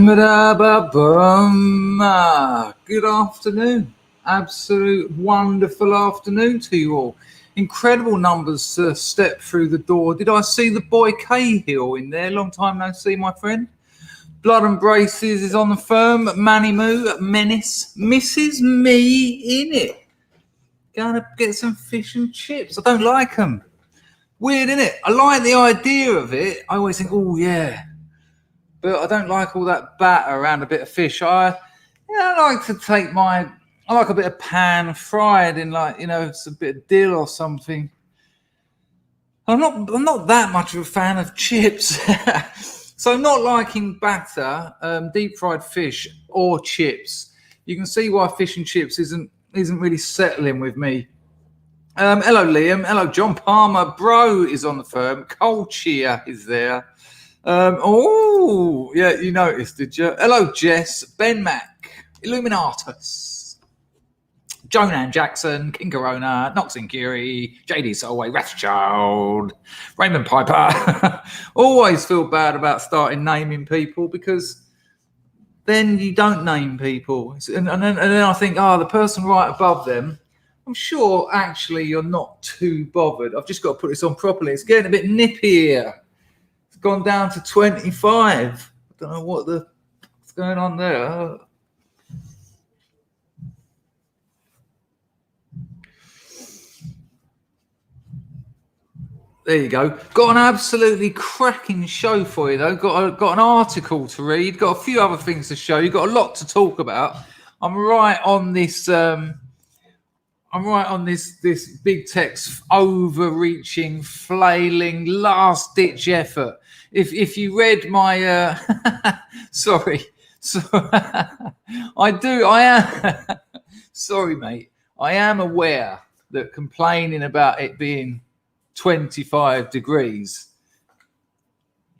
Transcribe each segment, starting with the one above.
Good afternoon. Absolute wonderful afternoon to you all. Incredible numbers to step through the door. Did I see the boy Cahill in there? Long time no see, my friend. Blood and Braces is on the firm. Manny Moo, Menace, Mrs. Me in it. Gonna get some fish and chips. I don't like them. Weird, isn't it? I like the idea of it. I always think, oh yeah. But I don't like all that batter around a bit of fish. I like to take I like a bit of pan fried in, like, it's a bit of dill or something. I'm not that much of a fan of chips. So not liking batter, deep fried fish or chips. You can see why fish and chips isn't really settling with me. Hello Liam. Hello John Palmer. Bro is on the firm. Cole Cheer is there. You noticed, did you? Hello, Jess, Ben Mack, Illuminatus, Jonan Jackson, King Corona, Noxon Curie, JD Solway, Rathschild, Raymond Piper. Always feel bad about starting naming people, because then you don't name people. And then I think, the person right above them, I'm sure actually you're not too bothered. I've just got to put this on properly. It's getting a bit nippy here. Gone down to 25. I don't know what's going on there. There you go. Got an absolutely cracking show for you, though. Got an article to read. Got a few other things to show you. Got a lot to talk about. I'm right on this. This big text, overreaching, flailing, last-ditch effort. If you read my sorry, I am sorry, mate. I am aware that complaining about it being 25 degrees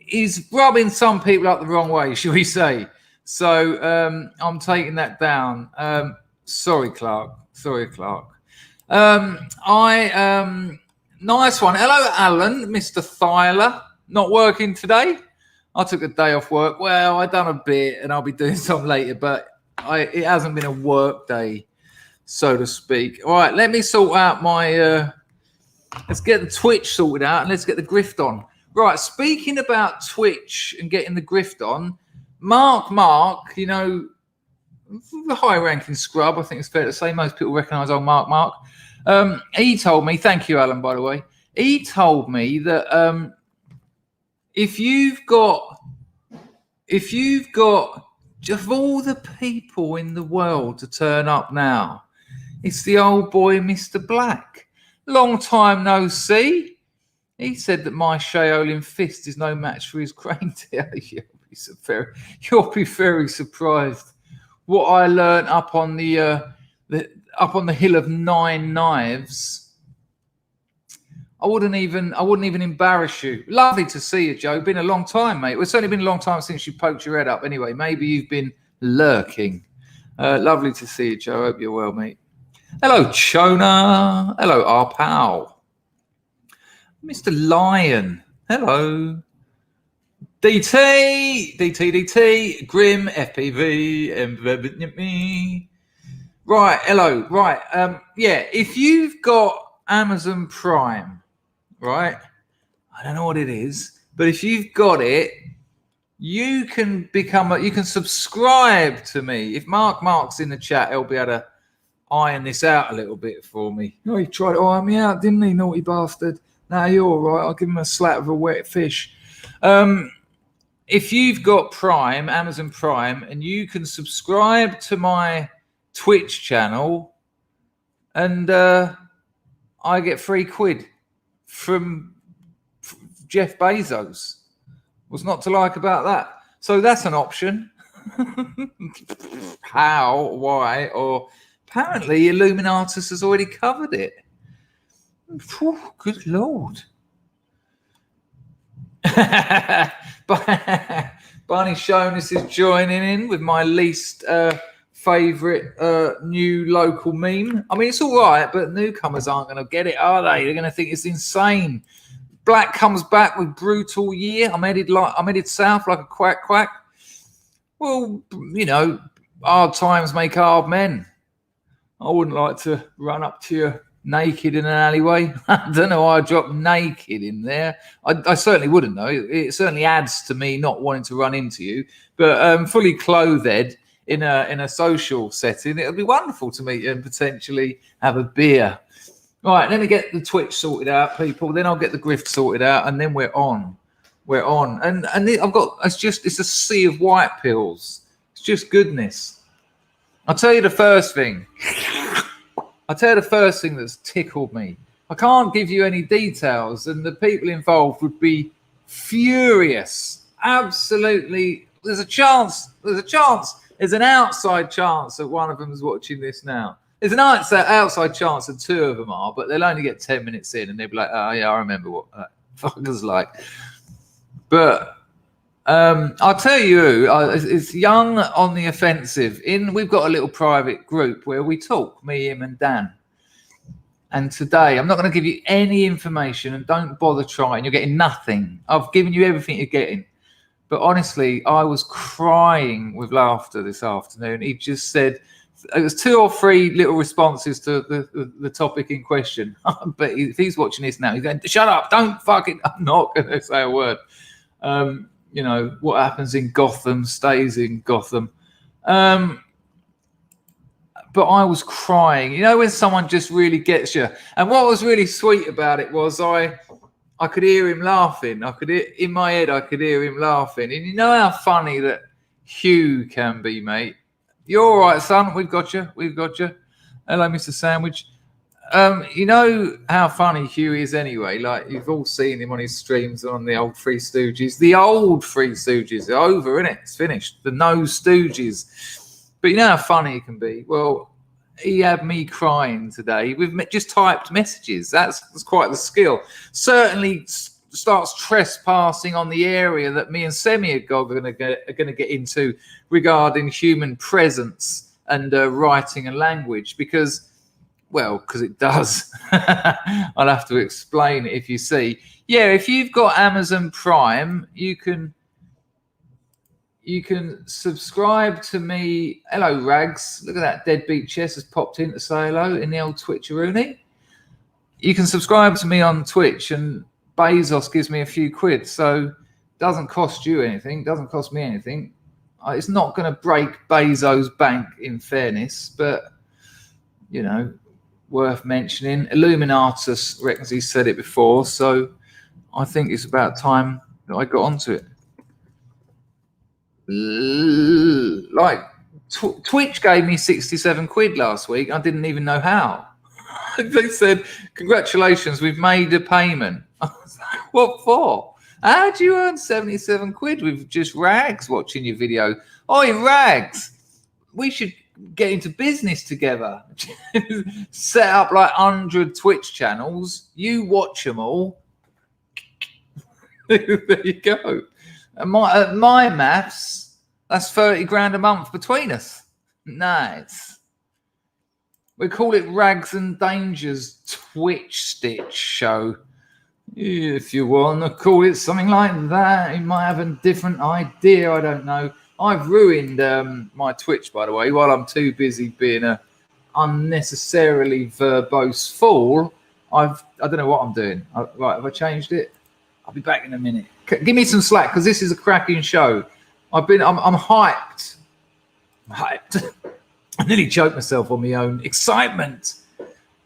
is rubbing some people up the wrong way, shall we say? So I'm taking that down. Sorry, Clark. Nice one. Hello, Alan, Mr. Thyler. Not working today. I took a day off work. Well, I done a bit, and I'll be doing some later, but it hasn't been a work day, so to speak. All right, let me sort out my. Let's get the Twitch sorted out, and let's get the grift on. Right. Speaking about Twitch and getting the grift on, Mark, the high-ranking scrub, I think it's fair to say. Most people recognise old Mark. He told me, thank you, Alan, by the way. He told me that if you've got of all the people in the world to turn up now, it's the old boy, Mr. Black. Long time no see. He said that my Shaolin fist is no match for his crane tail. You'll be very surprised. What I learned up on the hill of 9 knives, I wouldn't even embarrass you. Lovely to see you, Joe. Been a long time, mate. It's only been a long time since you poked your head up. Anyway, maybe you've been lurking. Lovely to see you, Joe. Hope you're well, mate. Hello, Chona. Hello, our pal, Mr. Lion. Hello. DT, Grim, FPV, Right, hello, right. If you've got Amazon Prime, right, I don't know what it is, but if you've got it, you can subscribe to me. If Mark's in the chat, he'll be able to iron this out a little bit for me. Oh, he tried to iron me out, didn't he, naughty bastard? Now you're all right. I'll give him a slap of a wet fish. If you've got Prime, Amazon Prime, and you can subscribe to my Twitch channel, and I get £3 from Jeff Bezos. What's not to like about that? So that's an option. How, why, or apparently Illuminatus has already covered it. Whew, good Lord. Barney Shonis is joining in with my least favourite new local meme. I mean, it's all right, but newcomers aren't going to get it, are they? They're going to think it's insane. Black comes back with brutal year. I'm headed south like a quack. Well, hard times make hard men. I wouldn't like to run up to you naked in an alleyway. I don't know why I dropped naked in there. I certainly wouldn't, though. It certainly adds to me not wanting to run into you. But fully clothed in a social setting, it would be wonderful to meet you and potentially have a beer. Right, let me get the Twitch sorted out, people. Then I'll get the grift sorted out, and then we're on. And it's a sea of white pills. It's just goodness. I'll tell you the first thing that's tickled me. I can't give you any details, and the people involved would be furious. Absolutely. There's an outside chance that one of them is watching this now. There's an outside chance that two of them are, but they'll only get 10 minutes in and they'll be like, oh, yeah, I remember what that fucker's like. But I'll tell you, it's Young on the Offensive. We've got a little private group where we talk, me, him, and Dan. And today, I'm not going to give you any information, and don't bother trying. You're getting nothing. I've given you everything you're getting. But honestly, I was crying with laughter this afternoon. He just said, it was 2 or 3 little responses to the topic in question. But if he's watching this now, he's going, shut up, don't fucking, I'm not going to say a word. What happens in Gotham stays in Gotham. But I was crying. When someone just really gets you. And what was really sweet about it was I could hear him laughing. In my head, I could hear him laughing. And you know how funny that Hugh can be, mate? You're all right, son. We've got you. Hello, Mr. Sandwich. You know how funny Hugh is anyway. Like, you've all seen him on his streams on the old Three Stooges. The old Three Stooges are over, innit? It's finished. The No Stooges. But you know how funny he can be? Well, he had me crying today. We've just typed messages. That's quite the skill. Certainly starts trespassing on the area that me and Semi-Agog are going to get into regarding human presence and writing and language because it does. I'll have to explain it if you see. Yeah, if you've got Amazon Prime, you can subscribe to me. Hello, Rags. Look at that. Deadbeat Chess has popped in to say hello in the old Twitcheroony. You can subscribe to me on Twitch and Bezos gives me a few quid. So it doesn't cost you anything. Doesn't cost me anything. It's not going to break Bezos' bank in fairness, but, worth mentioning. Illuminatus reckons he said it before. So I think it's about time that I got onto it. Twitch gave me 67 quid last week. I didn't even know how. They said, congratulations, we've made a payment. I was like, what for? How do you earn 77 quid with just Rags watching your video? Oi, Rags, we should get into business together. Set up like 100 Twitch channels. You watch them all. There you go. My maths, that's 30 grand a month between us. Nice. We call it Rags and Danger's Twitch Stitch show. If you want to call it something like that, you might have a different idea. I don't know. I've ruined my Twitch, by the way, while I'm too busy being a unnecessarily verbose fool. I don't know what I'm doing. Right, have I changed it? I'll be back in a minute. Give me some slack because this is a cracking show. I'm hyped. I'm hyped. I nearly choked myself on my own excitement.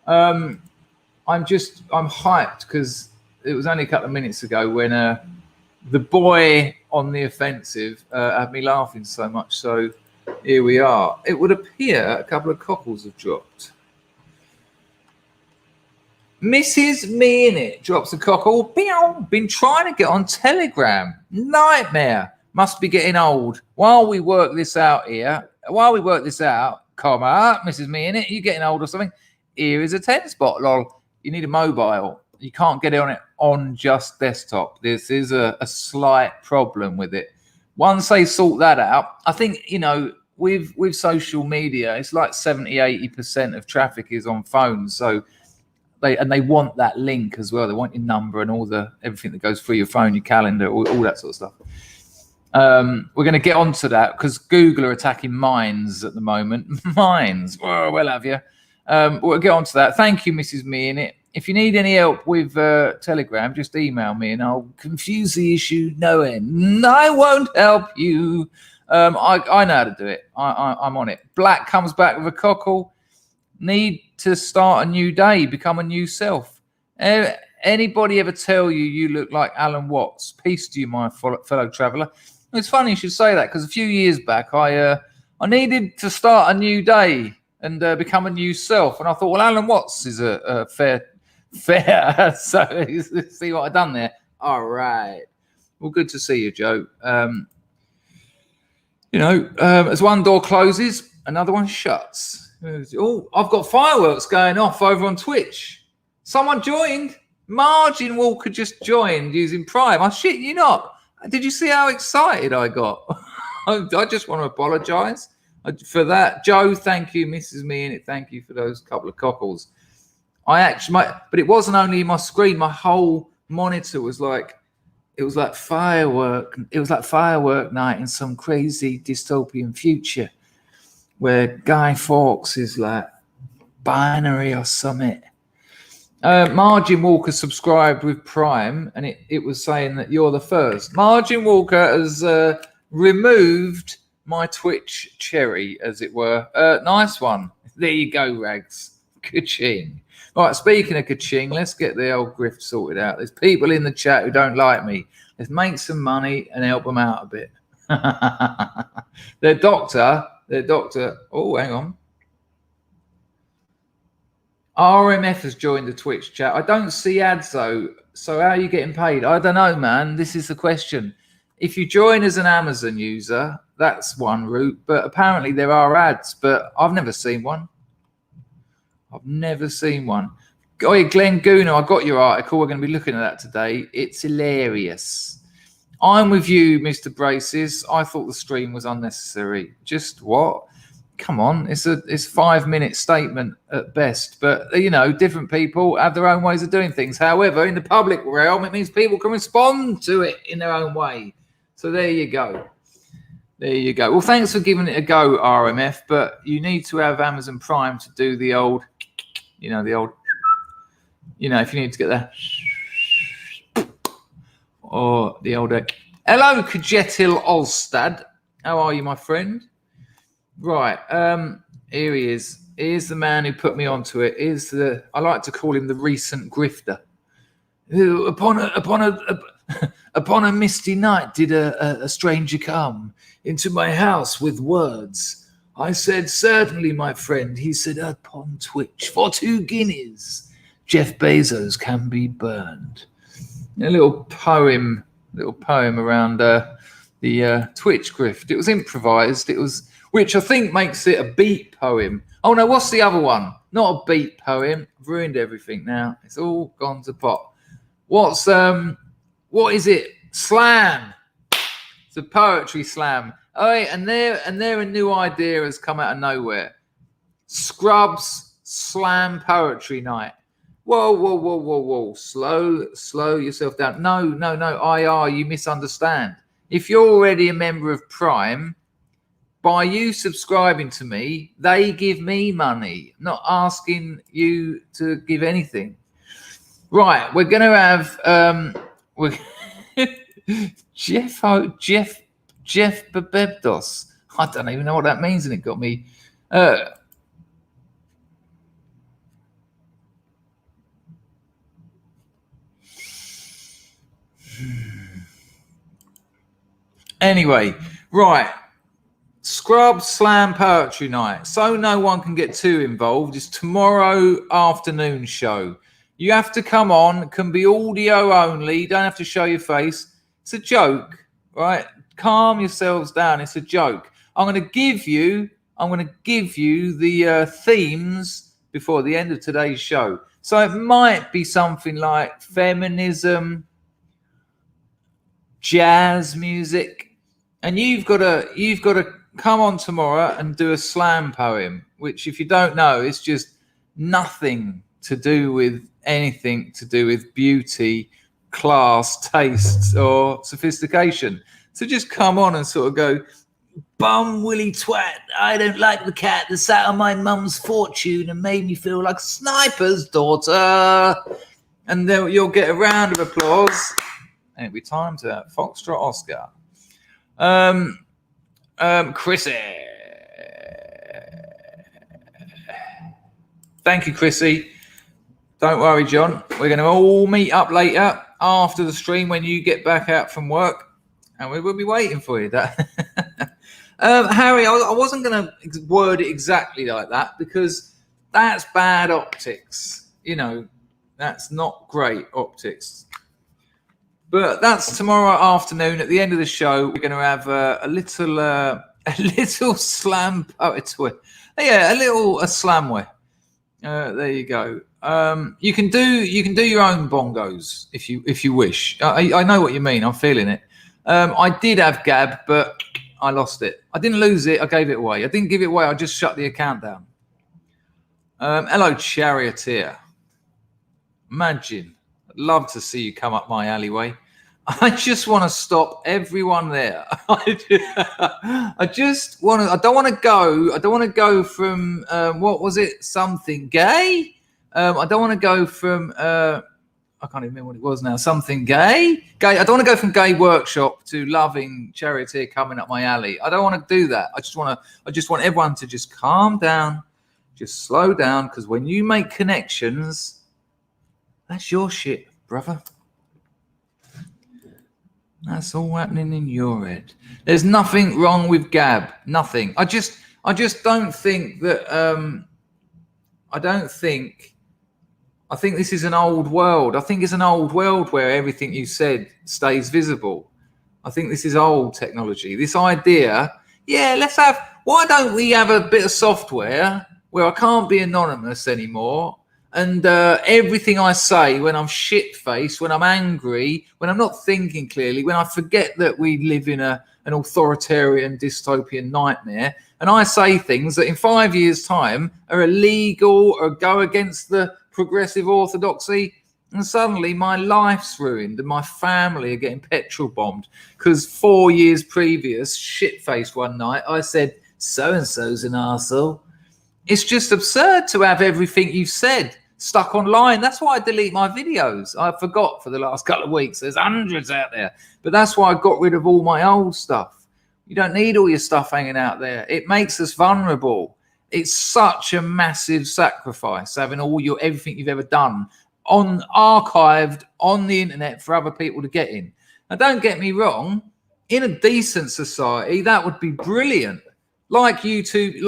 I'm hyped because it was only a couple of minutes ago when the boy on the offensive had me laughing so much. So here we are. It would appear a couple of cockles have dropped. Mrs. Me in it drops a cockle. Been trying to get on Telegram. Nightmare. Must be getting old. While we work this out, comma, Mrs. Me in it, you getting old or something? Here is a 10 spot, lol. You need a mobile. You can't get on it on just desktop. This is a slight problem with it. Once they sort that out, I think, with social media, it's like 70-80% of traffic is on phones. So they want that link as well. They want your number and everything that goes through your phone, your calendar, all that sort of stuff. We're going to get onto that because Google are attacking mines at the moment. Mines, oh, well, have you? We'll get onto that. Thank you, Mrs. Me in it. If you need any help with Telegram, just email me and I'll confuse the issue no end. I won't help you. I know how to do it. I'm on it. Black comes back with a cockle. Need to start a new day, become a new self. Anybody ever tell you look like Alan Watts? Peace to you, my fellow traveller. It's funny you should say that because a few years back I needed to start a new day and become a new self, and I thought, well, Alan Watts is a fair. So see what I've done there. All right. Well, good to see you, Joe. As one door closes, another one shuts. Oh, I've got fireworks going off over on Twitch. Someone joined. Margin Walker just joined using Prime. I shit you not. Did you see how excited I got? I just want to apologise for that. Joe, thank you. Mrs. Me in it, thank you for those couple of cockles. But it wasn't only my screen. My whole monitor was like, it was like firework. It was like firework night in some crazy dystopian future where Guy Fawkes is like binary or something. Margin Walker subscribed with Prime, and it was saying that you're the first. Margin Walker has removed my Twitch cherry, as it were. Nice one. There you go, Rags. Ka-ching. Right, speaking of ka-ching, let's get the old grift sorted out. There's people in the chat who don't like me. Let's make some money and help them out a bit. Their doctor. Oh, hang on. RMF has joined the Twitch chat. I don't see ads though. So how are you getting paid? I don't know, man. This is the question. If you join as an Amazon user, that's one route. But apparently there are ads, but I've never seen one. Oh, yeah, Glenn Gooner, I got your article. We're going to be looking at that today. It's hilarious. I'm with you, Mr. Braces. I thought the stream was unnecessary. Just what? Come on, it's a 5-minute statement at best, but different people have their own ways of doing things. However, in the public realm, it means people can respond to it in their own way. So there you go. Well, thanks for giving it a go, RMF, but you need to have Amazon Prime to do the old, if you need to get that, or the old. Hello, Kajetil Olstad. How are you, my friend? Right, here he is. Here's the man who put me onto it. I like to call him the recent grifter. Who, upon a misty night, did a stranger come into my house with words. I said, certainly, my friend. He said, upon Twitch, for 2 guineas, Jeff Bezos can be burned. A little poem around the Twitch grift. It was improvised. Which I think makes it a beat poem. Oh no, what's the other one? Not a beat poem. I've ruined everything now. It's all gone to pot. What is it? Slam. It's a poetry slam. Oh, and there a new idea has come out of nowhere. Scrubs slam poetry night. Whoa. Slow yourself down. No. IR, you misunderstand. If you're already a member of Prime, by you subscribing to me, they give me money, not asking you to give anything. Right, we're going to have Jeff Bebdos. I don't even know what that means, and it got me. Anyway, right. Scrub Slam Poetry Night. So no one can get too involved. It's tomorrow afternoon show. You have to come on. It can be audio only. You don't have to show your face. It's a joke, right? Calm yourselves down. It's a joke. I'm going to give you the themes before the end of today's show. So it might be something like feminism, jazz music, and you've got to come on tomorrow and do a slam poem, which, if you don't know, is just nothing to do with anything to do with beauty, class, taste, or sophistication. So just come on and sort of go, bum willy twat, I don't like the cat that sat on my mum's fortune and made me feel like a sniper's daughter. And then you'll get a round of applause. And it'll be time to Foxtrot Oscar. Chrissy. Thank you, Chrissy. Don't worry, John. We're going to all meet up later after the stream when you get back out from work. And we will be waiting for you. Harry, I wasn't going to word it exactly like that because that's bad optics. You know, that's not great optics. But that's tomorrow afternoon. At the end of the show, we're going to have a little slam poetry. Yeah, a slamware. There you go. You can do your own bongos if you wish. I know what you mean. I'm feeling it. I did have Gab, but I lost it. I didn't lose it. I gave it away. I didn't give it away. I just shut the account down. Hello, Charioteer. Imagine. I'd love to see you come up my alleyway. I just want to stop everyone there. I just want to. I don't want to go from what was it? Something gay. I don't want to go from. I can't even remember what it was now. Something gay. I don't want to go from gay workshop to loving Charioteer coming up my alley. I don't want to do that. I just want everyone to just calm down, just slow down, because when you make connections, that's your shit, brother. That's all happening in your head. There's nothing wrong with Gab. Nothing. I just don't think that. I think this is an old world. I think it's an old world where everything you said stays visible. I think this is old technology. This idea, why don't we have a bit of software where I can't be anonymous anymore? And everything I say when I'm shit-faced, when I'm angry, when I'm not thinking clearly, when I forget that we live in an authoritarian dystopian nightmare, and I say things that in 5 years' time are illegal or go against the progressive orthodoxy, and suddenly my life's ruined and my family are getting petrol bombed because 4 years previous, shit-faced one night, I said, so-and-so's an arsehole. It's just absurd to have everything you've said stuck online. That's why I delete my videos. I forgot for the last couple of weeks. There's hundreds out there. But that's why I got rid of all my old stuff. You don't need all your stuff hanging out there. It makes us vulnerable. It's such a massive sacrifice having everything you've ever done archived on the internet for other people to get in. Now, don't get me wrong. In a decent society, that would be brilliant. Like YouTube,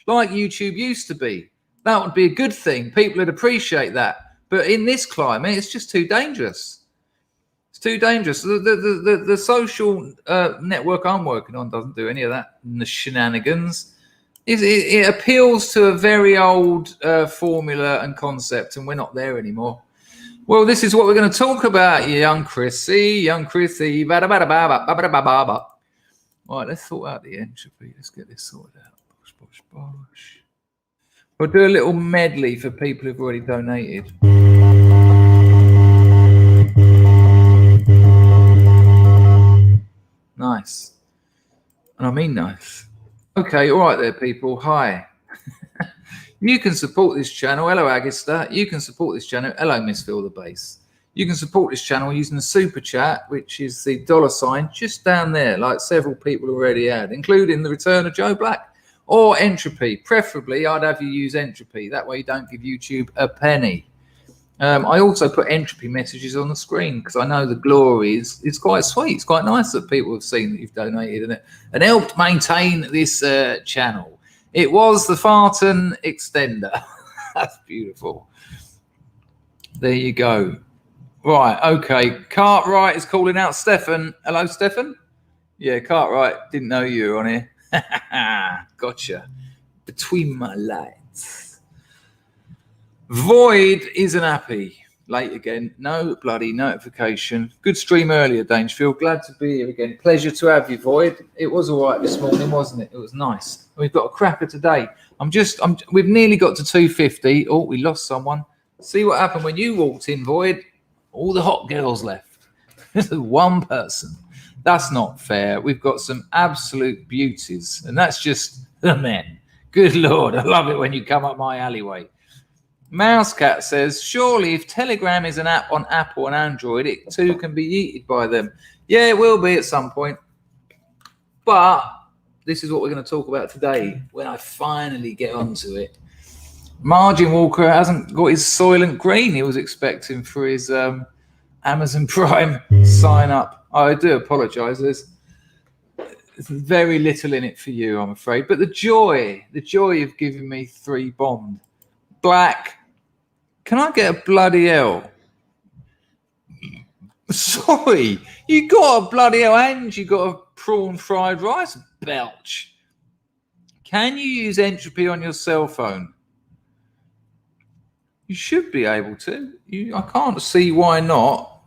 like YouTube used to be. That would be a good thing. People would appreciate that. But in this climate, it's just too dangerous. It's too dangerous. The social network I'm working on doesn't do any of that. The shenanigans. It appeals to a very old formula and concept, and we're not there anymore. Well, this is what we're going to talk about, young Chrissy. Right, let's sort out the entropy. Let's get this sorted out. Bosh. We'll do a little medley for people who've already donated. Nice. And I mean nice. Okay, all right there, people. Hi. You can support this channel. Hello, Agista. You can support this channel. Hello, Miss Phil the Bass. You can support this channel using the super chat, which is the $ just down there, like several people already had, including the return of Joe Black, or entropy. Preferably, I'd have you use entropy. That way you don't give YouTube a penny. I also put entropy messages on the screen because I know the glory is quite sweet. It's quite nice that people have seen that you've donated and helped maintain this channel. It was the Farton extender. That's beautiful. There you go. Right, okay. Cartwright is calling out Stefan. Hello, Stefan. Yeah, Cartwright. Didn't know you were on here. Gotcha. Between my lights. Void isn't happy. Late again. No bloody notification. Good stream earlier, Dangerfield. Glad to be here again. Pleasure to have you, Void. It was all right this morning, wasn't it? It was nice. We've got a cracker today. We've nearly got to 250. Oh, we lost someone. See what happened when you walked in, Void. All the hot girls left. One person. That's not fair. We've got some absolute beauties, and that's just the men. Good Lord, I love it when you come up my alleyway. Mousecat says, surely if Telegram is an app on Apple and Android, it too can be yeeted by them. Yeah, it will be at some point. But this is what we're going to talk about today when I finally get onto it. Margin Walker hasn't got his Soylent Green he was expecting for his Amazon Prime sign up. I do apologise. There's very little in it for you, I'm afraid. But the joy of giving me 3 Bond. Black. Can I get a bloody hell? Sorry, you got a bloody hell and you got a prawn fried rice belch. Can you use entropy on your cell phone? You should be able to. I can't see why not.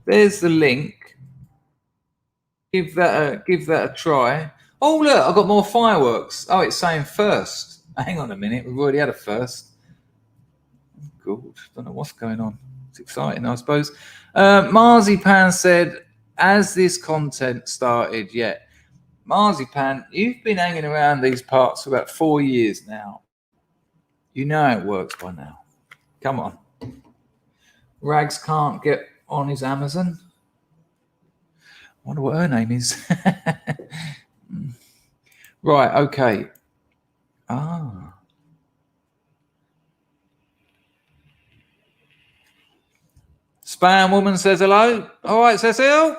There's the link. Give that a try. Oh look, I've got more fireworks. Oh, it's saying first. Hang on a minute, we've already had a first. Good. Don't know what's going on. It's exciting, I suppose. Marzipan said, as this content started yet. Marzipan, you've been hanging around these parts for about 4 years now. You know how it works by now. Come on. Rags can't get on his Amazon. I wonder what her name is. Right, okay. Spam woman says hello. All right, Cecile.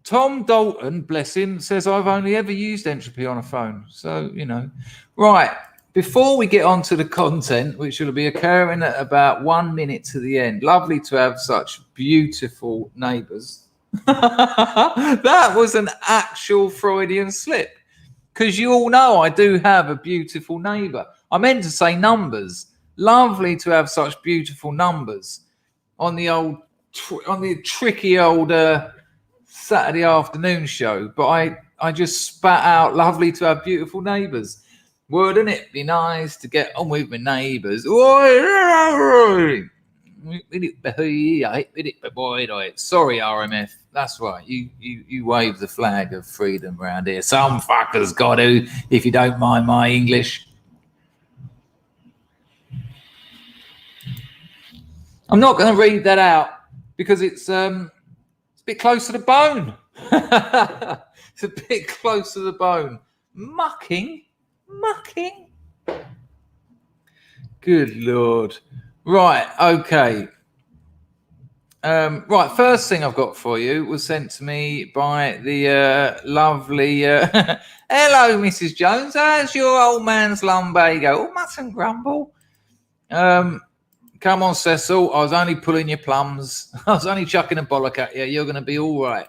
Tom Dalton, bless him, says I've only ever used entropy on a phone. So, you know. Right, before we get on to the content, which will be occurring at about 1 minute to the end. Lovely to have such beautiful neighbours. That was an actual Freudian slip. Because you all know I do have a beautiful neighbour. I meant to say numbers. Lovely to have such beautiful numbers on the tricky old Saturday afternoon show. But I just spat out lovely to have beautiful neighbours. Wouldn't it be nice to get on with my neighbours? Sorry, RMF. That's right. You wave the flag of freedom around here. Some fuckers got to, if you don't mind my English. I'm not going to read that out because it's a bit close to the bone. It's a bit close to the bone. Mucking. Good Lord. Right, okay. Right, first thing I've got for you was sent to me by the lovely... Hello, Mrs. Jones. How's your old man's lumbago? Oh, mutton grumble. Come on, Cecil. I was only pulling your plums. I was only chucking a bollock at you. You're going to be all right.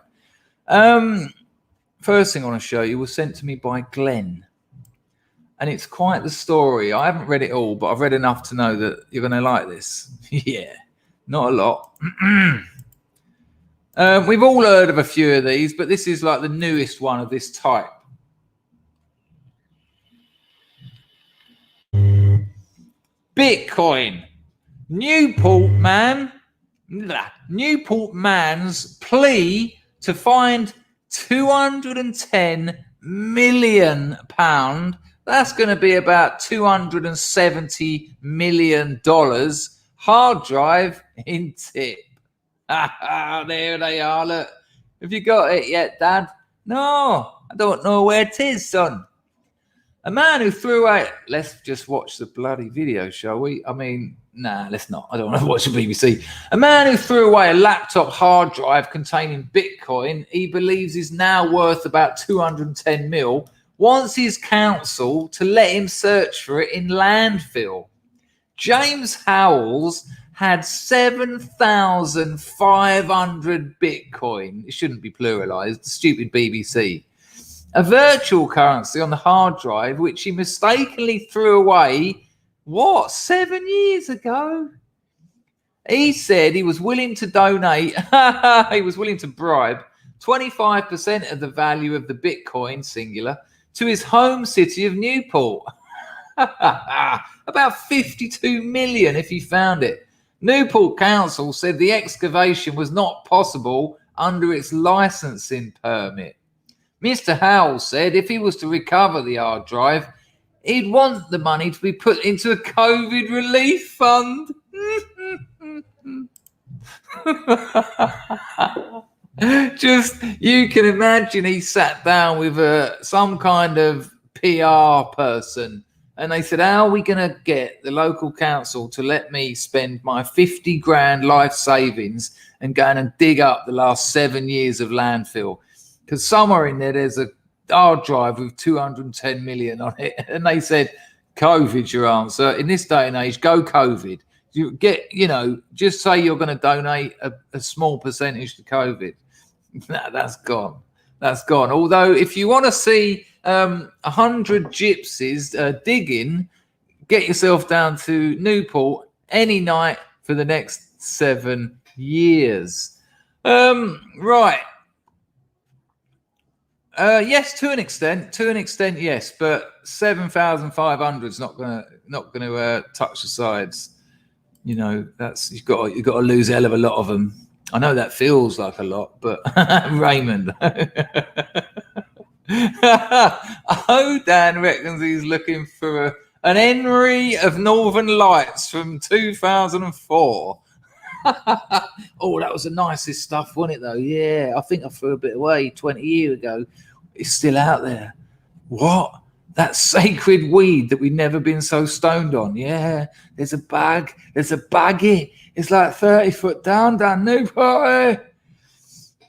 First thing I want to show you was sent to me by Glenn. And it's quite the story. I haven't read it all, but I've read enough to know that you're going to like this. Yeah, not a lot. We've all heard of a few of these, but this is like the newest one of this type. Bitcoin. Newport man's plea to find £210 million. That's going to be about $270 million. Hard drive in tip. There they are. Look. Have you got it yet, Dad? No, I don't know where it is, son. A man who threw away... Let's just watch the bloody video, shall we? I mean, nah, let's not. I don't want to watch the BBC. A man who threw away a laptop hard drive containing Bitcoin he believes is now worth about 210 mil, wants his council to let him search for it in landfill. James Howells had 7,500 Bitcoin. It shouldn't be pluralized. Stupid BBC. A virtual currency on the hard drive, which he mistakenly threw away, 7 years ago? He said he was willing to donate, he was willing to bribe 25% of the value of the Bitcoin, singular, to his home city of Newport. About 52 million if he found it. Newport Council said the excavation was not possible under its licensing permit. Mr. Howell said if he was to recover the hard drive, he'd want the money to be put into a COVID relief fund. Just, you can imagine he sat down with some kind of PR person and they said, how are we going to get the local council to let me spend my 50 grand life savings and go and dig up the last 7 years of landfill? Because somewhere in there's a hard drive with 210 million on it. And they said, COVID's your answer. In this day and age, go COVID. You get, just say you're going to donate a small percentage to COVID. Nah, that's gone. That's gone. Although if you want to see 100 gypsies digging, get yourself down to Newport any night for the next 7 years. Right. Yes, to an extent, yes, but 7,500 is not gonna touch the sides. That's you've got to lose a hell of a lot of them. I know that feels like a lot, but Raymond. Oh, Dan reckons he's looking for an Henry of Northern Lights from 2004. Oh, that was the nicest stuff, wasn't it, though? Yeah, I think I threw a bit away 20 years ago. It's still out there. What? That sacred weed that we've never been so stoned on. Yeah, there's a baggie. It's like 30 foot down Newport.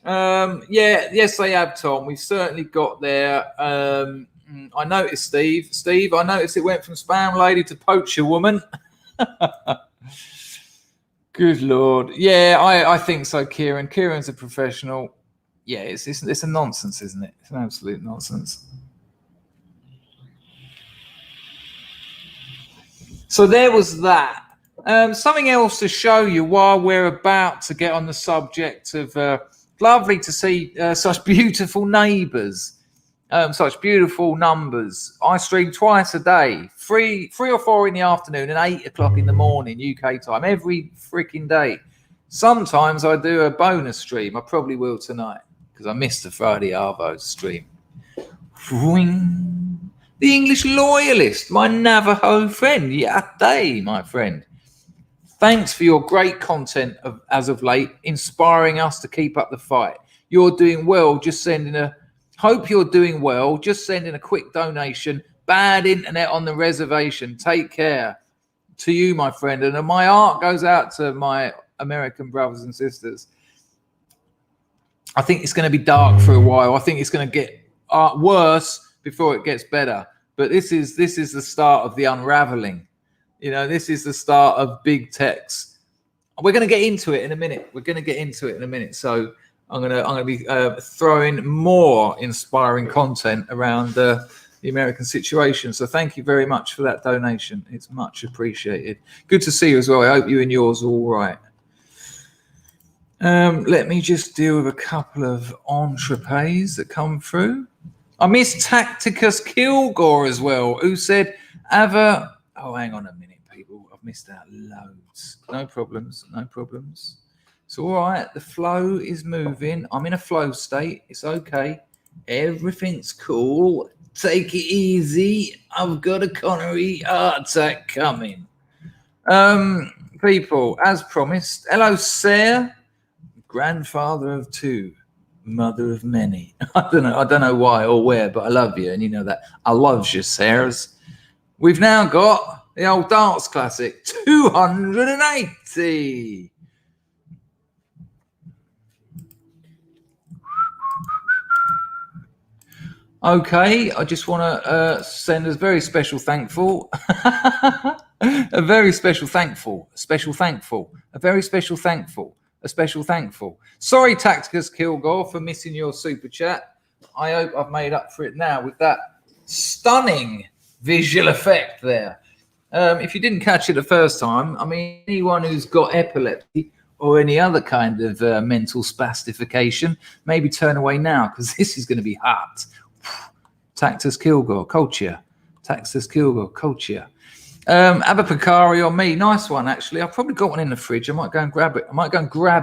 Yes, they have, Tom. We've certainly got there. I noticed, Steve, I noticed it went from spam lady to poacher woman. Good Lord. Yeah, I think so, Kieran. Kieran's a professional. Yeah, it's a nonsense, isn't it? It's an absolute nonsense. So there was that. Something else to show you while we're about to get on the subject of lovely to see such beautiful neighbours, such beautiful numbers. I stream twice a day, 3 or 4 in the afternoon and 8 o'clock in the morning UK time, every freaking day. Sometimes I do a bonus stream. I probably will tonight because I missed the Friday Arvo stream. The English loyalist, my Navajo friend. Yeah, day, my friend. Thanks for your great content as of late, inspiring us to keep up the fight. You're doing well. Hope you're doing well. Just sending a quick donation. Bad internet on the reservation. Take care. To you, my friend. And my heart goes out to my American brothers and sisters. I think it's going to be dark for a while. I think it's going to get worse before it gets better. But this is the start of the unraveling. This is the start of big techs. We're going to get into it in a minute. So I'm going to be throwing more inspiring content around the American situation. So thank you very much for that donation. It's much appreciated. Good to see you as well. I hope you and yours are all right. Let me just deal with a couple of entrepets that come through. I miss Tacticus Kilgore as well, who said, oh, hang on a minute, people. I've missed out loads. No problems. It's all right. The flow is moving. I'm in a flow state. It's okay. Everything's cool. Take it easy. I've got a Connery heart attack coming. People, as promised. Hello, Sarah. Grandfather of 2. Mother of many. I don't know why or where, but I love you, and you know that. I love you, Sarahs. We've now got the old dance classic, 280. Okay, I just want to send a very special thankful, a very special thankful. Sorry, Tacticus Kilgore, for missing your super chat. I hope I've made up for it now with that stunning visual effect there. If you didn't catch it the first time, I mean, anyone who's got epilepsy or any other kind of mental spastification, maybe turn away now because this is going to be hot. Tacticus Kilgore, culture. Tacticus Kilgore, culture. Have a Picari on me. Nice one, actually. I've probably got one in the fridge. I might go and grab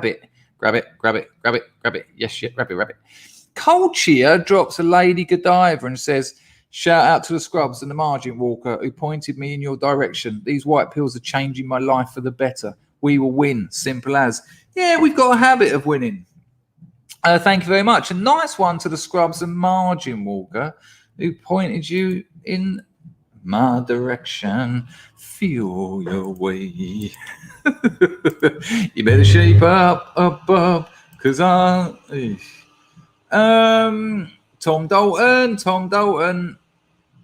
it. Grab it, grab it, grab it, grab it. Yes, shit, grab it, grab it. Cold Cheer drops a Lady Godiva and says, shout out to the Scrubs and the Margin Walker who pointed me in your direction. These white pills are changing my life for the better. We will win. Simple as. Yeah, we've got a habit of winning. Thank you very much. A nice one to the Scrubs and Margin Walker who pointed you in my direction. Feel your way. You better shape up, because Tom Dalton.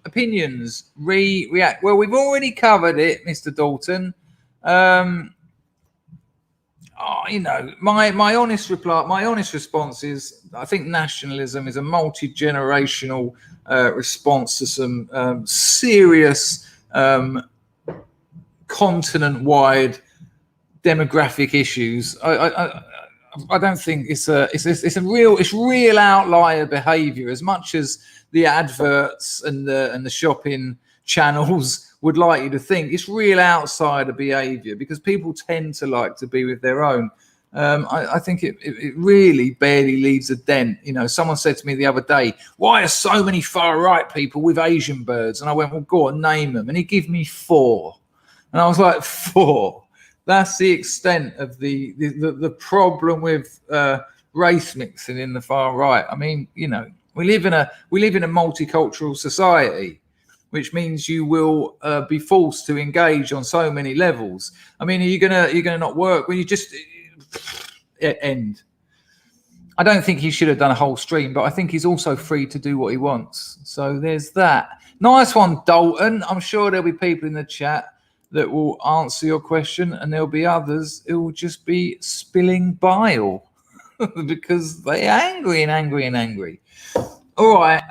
Opinions, react. Well, we've already covered it, Mr. Dalton. My honest reply, my honest response is, I think nationalism is a multi-generational response to some serious continent-wide demographic issues. I don't think it's real outlier behaviour, as much as the adverts and the shopping channels would like you to think. It's real outsider behaviour because people tend to like to be with their own. I think it really barely leaves a dent. You know, someone said to me the other day, why are so many far right people with Asian birds? And I went, well, go on, name them. And he gave me 4. And I was like, 4? That's the extent of the problem with race mixing in the far right. I mean, you know, we live in a multicultural society, which means you will be forced to engage on so many levels. I mean, are you gonna not work when you just end? I don't think he should have done a whole stream, but I think he's also free to do what he wants. So there's that. Nice one, Dalton. I'm sure there'll be people in the chat that will answer your question, and there'll be others who will just be spilling bile because they're angry. All right,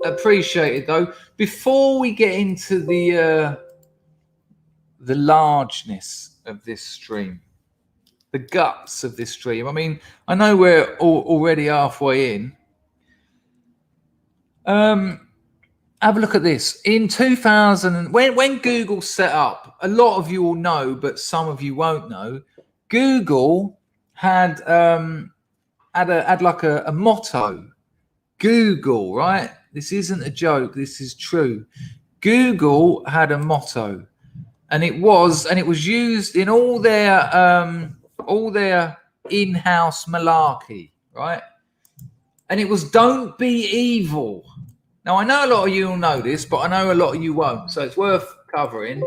appreciate it though. Before we get into the largeness of this stream, the guts of this stream. I mean, I know we're already halfway in. Have a look at this. In 2000, when Google set up, a lot of you will know, but some of you won't know. Google had like a motto. Google, right? This isn't a joke. This is true. Google had a motto, and it was used in all their in-house malarkey, right? And it was "Don't be evil." Now, I know a lot of you will know this, but I know a lot of you won't, so it's worth covering.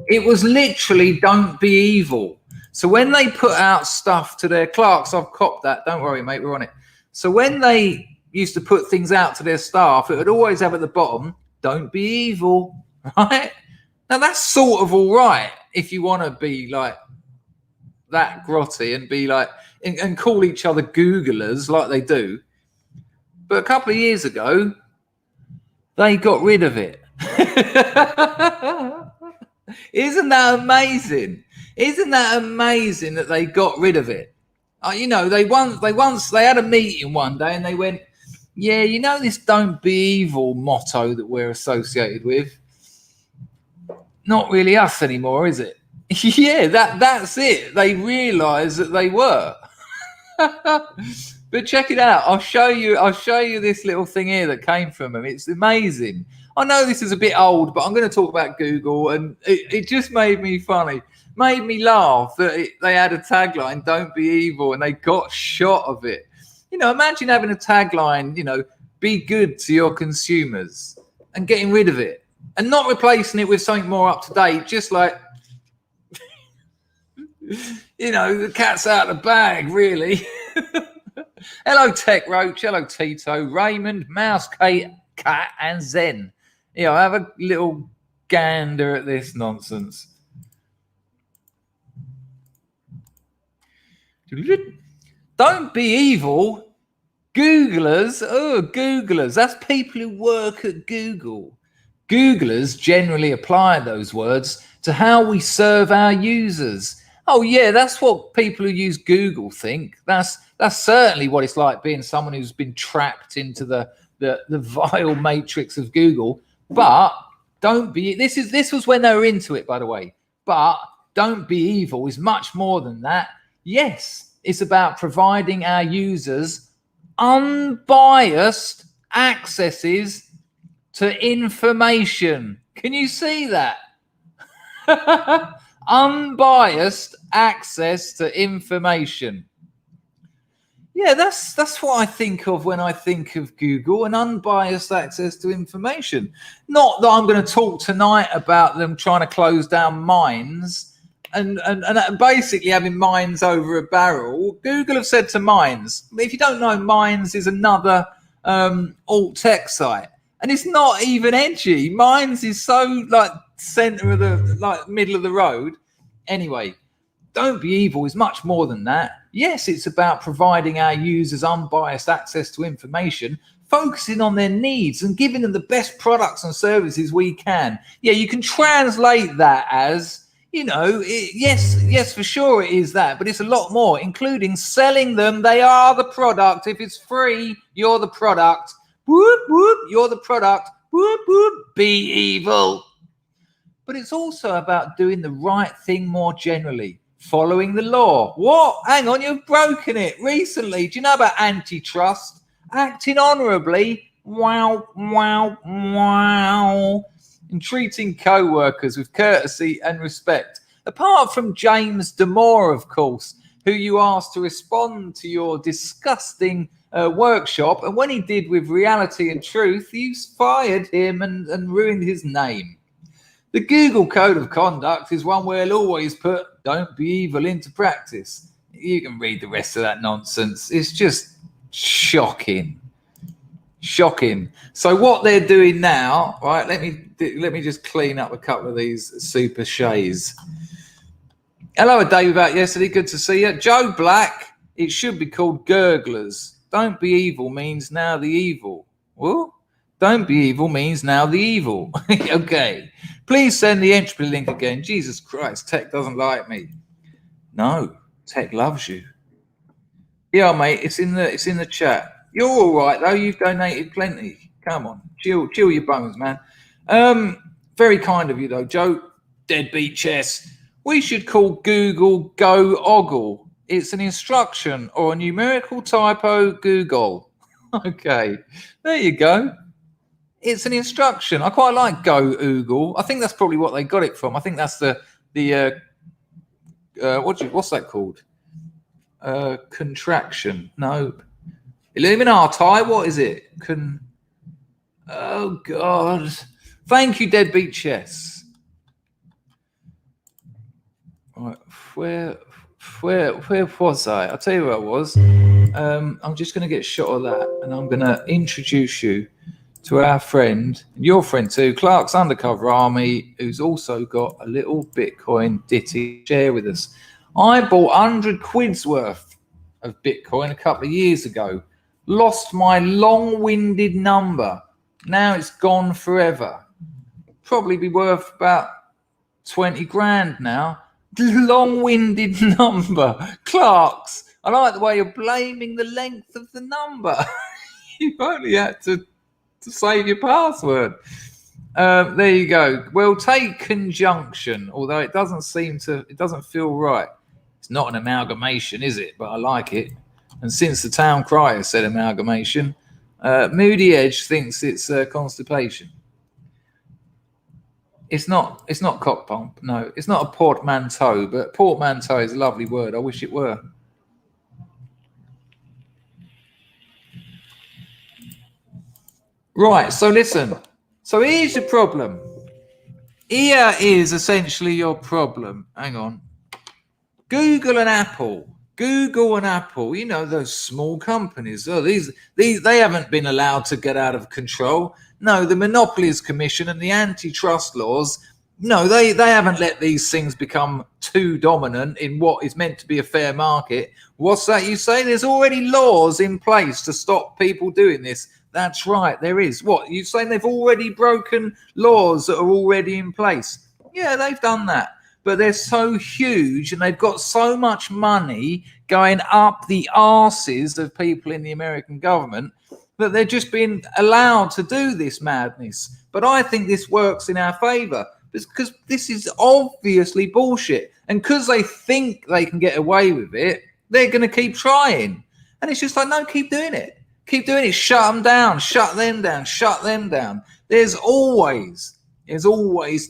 It was literally "Don't be evil." So when they put out stuff to their clerks, I've copped that. Don't worry, mate, we're on it. So when they used to put things out to their staff, it would always have at the bottom, "Don't be evil," right? Now, that's sort of all right if you want to be like that grotty and be like, and call each other Googlers like they do. But a couple of years ago, they got rid of it. Isn't that amazing? Isn't that amazing that they got rid of it? You know, they had a meeting one day and they went, yeah, you know, this "Don't be evil" motto that we're associated with, not really us anymore, is it? Yeah, that's it. They realised that they were. But check it out. I'll show you this little thing here that came from them. It's amazing. I know this is a bit old, but I'm going to talk about Google, and it just made me funny. Made me laugh that they had a tagline, "Don't be evil," and they got shot of it. You know, imagine having a tagline, you know, "Be good to your consumers," and getting rid of it and not replacing it with something more up to date, just like, you know, the cat's out of the bag, really. Hello, Tech Roach. Hello, Tito, Raymond, Mouse, Kate, Cat, and Zen. You know, have a little gander at this nonsense. Don't be evil. Googlers. Oh, Googlers. That's people who work at Google. Googlers generally apply those words to how we serve our users. Oh, yeah, that's what people who use Google think. That's certainly what it's like being someone who's been trapped into the vile matrix of Google. But don't be. This was when they were into it, by the way. But "Don't be evil" is much more than that. Yes, It's about providing our users unbiased accesses to information. Can you see that? Unbiased access to information. Yeah, that's what I think of when I think of Google, an unbiased access to information. Not that I'm going to talk tonight about them trying to close down mines and basically having mines over a barrel. Google have said to Mines, if you don't know, Mines is another alt tech site, and it's not even edgy. Mines is so like center of the like middle of the road. Anyway, Don't Be Evil is much more than that. Yes, it's about providing our users unbiased access to information, focusing on their needs and giving them the best products and services we can. Yeah, you can translate that as, yes, for sure it is that, but it's a lot more, including selling them. They are the product. If it's free, you're the product. Whoop, whoop, you're the product. Whoop, whoop, be evil. But it's also about doing the right thing more generally. Following the law. What? Hang on, you've broken it recently. Do you know about antitrust? Acting honourably. Wow, wow, wow. And treating co-workers with courtesy and respect. Apart from James Damore, of course, who you asked to respond to your disgusting workshop. And when he did with Reality and Truth, you fired him and ruined his name. The Google Code of Conduct is one where they'll always put "Don't be evil" into practice. You can read the rest of that nonsense. It's just shocking. Shocking. So what they're doing now, right, let me just clean up a couple of these super shays. Hello, a day without yesterday. Good to see you. Joe Black, it should be called gurglers. Don't be evil means now the evil. What? Don't be evil means now the evil. Okay. Please send the entropy link again. Jesus Christ, tech doesn't like me. No, tech loves you. Yeah, mate, it's in the chat. You're all right though. You've donated plenty. Come on, chill your bones, man. Very kind of you though, Joe. Deadbeat chess. We should call Google Go Ogle. It's an instruction or a numerical typo. Google. Okay, there you go. It's an instruction. I quite like Go Oogle. I think that's probably what they got it from. I think that's the what's that called? Contraction. No. Illuminati. What is it? Oh God. Thank you, Deadbeat Chess. Right, where was I? I'll tell you where I was. I'm just going to get a shot of that, and I'm going to introduce you to our friend, your friend too, Clark's Undercover Army, who's also got a little Bitcoin ditty to share with us. I bought 100 quid's worth of Bitcoin a couple of years ago. Lost my long-winded number. Now it's gone forever. Probably be worth about 20 grand now. Long-winded number. Clark's. I like the way you're blaming the length of the number. You've only had to save your password. There you go. We'll take conjunction, although it doesn't feel right. It's not an amalgamation, is it? But I like it. And since the town crier said amalgamation, Moody Edge thinks it's constipation. It's not cock pump. No, it's not a portmanteau, but portmanteau is a lovely word. I wish it were. Right, so listen. So here's your problem. Here is essentially your problem. Hang on. Google and Apple, you know, those small companies. Oh, these they haven't been allowed to get out of control. No, the Monopolies Commission and the antitrust laws, no, they haven't let these things become too dominant in what is meant to be a fair market. What's that you say? There's already laws in place to stop people doing this. That's right, there is. What, you saying they've already broken laws that are already in place? Yeah, they've done that. But they're so huge and they've got so much money going up the arses of people in the American government that they're just being allowed to do this madness. But I think this works in our favour because this is obviously bullshit. And because they think they can get away with it, They're going to keep trying. And it's just like, no, keep doing it. Keep doing it. Shut them down. Shut them down. Shut them down. There's always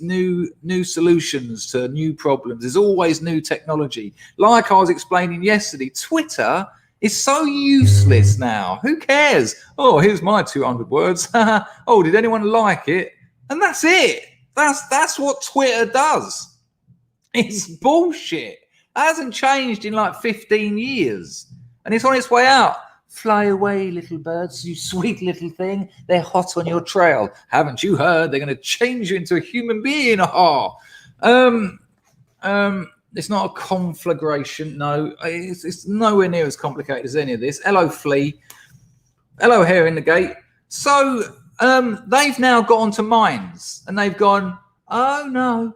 new solutions to new problems. There's always new technology. Like I was explaining yesterday, Twitter is so useless now. Who cares? Oh, here's my 200 words. Oh, did anyone like it? And that's it. That's what Twitter does. It's bullshit. It hasn't changed in like 15 years. And it's on its way out. Fly away, little birds, you sweet little thing. They're hot on your trail. Haven't you heard? They're going to change you into a human being. It's not a conflagration. No, it's nowhere near as complicated as any of this. Hello, flea. Hello, hair in the gate. So they've now got onto mines, and they've gone, oh